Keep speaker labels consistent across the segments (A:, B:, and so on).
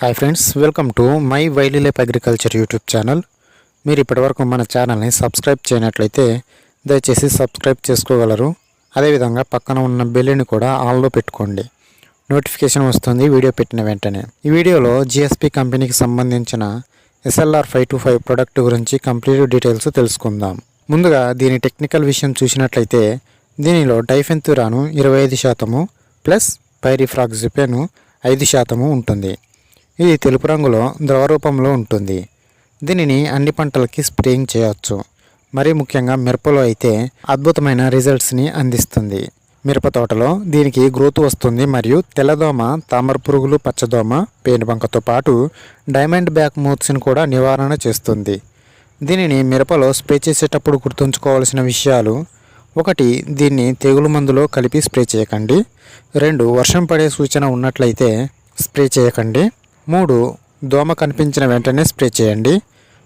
A: Hi friends, welcome to my wild life agriculture YouTube channel. మీరు ఇప్పటివరకు మన ఛానల్ని సబ్స్క్రైబ్ చేయనట్లయితే దయచేసి సబ్స్క్రైబ్ చేసుకోగలరు. అదేవిధంగా పక్కన ఉన్న బెల్ని కూడా ఆన్లో పెట్టుకోండి. నోటిఫికేషన్ వస్తుంది వీడియో పెట్టిన వెంటనే. ఈ వీడియోలో జిఎస్పి కంపెనీకి సంబంధించిన SLR 525 ప్రోడక్ట్ గురించి కంప్లీట్ డీటెయిల్స్ తెలుసుకుందాం. ముందుగా దీని టెక్నికల్ విషయం చూసినట్లయితే దీనిలో డైఫెన్తురాను 25% ప్లస్ పైరిఫ్రాక్సిపెన్ 5% ఉంటుంది. ఇది తెలుపు రంగులో ద్రవ రూపంలో ఉంటుంది. దీనిని అన్ని పంటలకి స్ప్రేయింగ్ చేయవచ్చు. మరీ ముఖ్యంగా మిరపలో అయితే అద్భుతమైన రిజల్ట్స్ని అందిస్తుంది. మిరప తోటలో దీనికి గ్రోత్ వస్తుంది మరియు తెల్లదోమ, తామర పురుగులు, పచ్చదోమ, పేనుబంకతో పాటు డైమండ్ బ్యాక్ మోత్స్ని కూడా నివారణ చేస్తుంది. దీనిని మిరపలో స్ప్రే చేసేటప్పుడు గుర్తుంచుకోవాల్సిన విషయాలు: 1. దీన్ని తెగులు మందులో కలిపి స్ప్రే చేయకండి. 2. వర్షం పడే సూచన ఉన్నట్లయితే స్ప్రే చేయకండి. 3. దోమ కనిపించిన వెంటనే స్ప్రే చేయండి.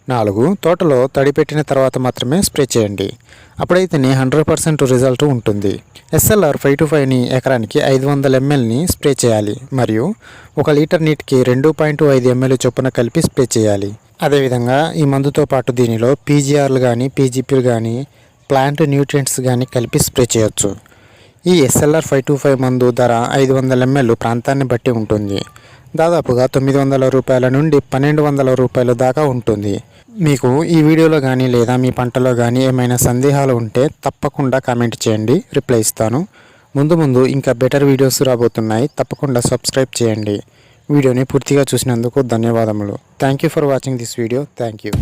A: 4. తోటలో తడి పెట్టిన తర్వాత మాత్రమే స్ప్రే చేయండి. అప్పుడైతేనే 100% రిజల్ట్ ఉంటుంది. SLR 525ని ఎకరానికి 500 mlని స్ప్రే చేయాలి మరియు 1 లీటర్ నీటికి 2.5 ml చొప్పున కలిపి స్ప్రే చేయాలి. అదేవిధంగా ఈ మందుతో పాటు దీనిలో PGRలు కానీ, PGPలు కానీ, ప్లాంట్ న్యూట్రియంట్స్ కానీ కలిపి స్ప్రే చేయొచ్చు. ఈ SLR 525 మందు ధర 500 ml ప్రాంతాన్ని బట్టి ఉంటుంది. దాదాపుగా 900 రూపాయల నుండి 1200 రూపాయల దాకా ఉంటుంది. మీకు ఈ వీడియోలో కానీ లేదా మీ పంటలో కానీ ఏమైనా సందేహాలు ఉంటే తప్పకుండా కామెంట్ చేయండి, రిప్లై ఇస్తాను. ముందు ఇంకా బెటర్ వీడియోస్ రాబోతున్నాయి. తప్పకుండా సబ్స్క్రైబ్ చేయండి. వీడియోని పూర్తిగా చూసినందుకు ధన్యవాదములు. Thank you for watching this video. Thank you.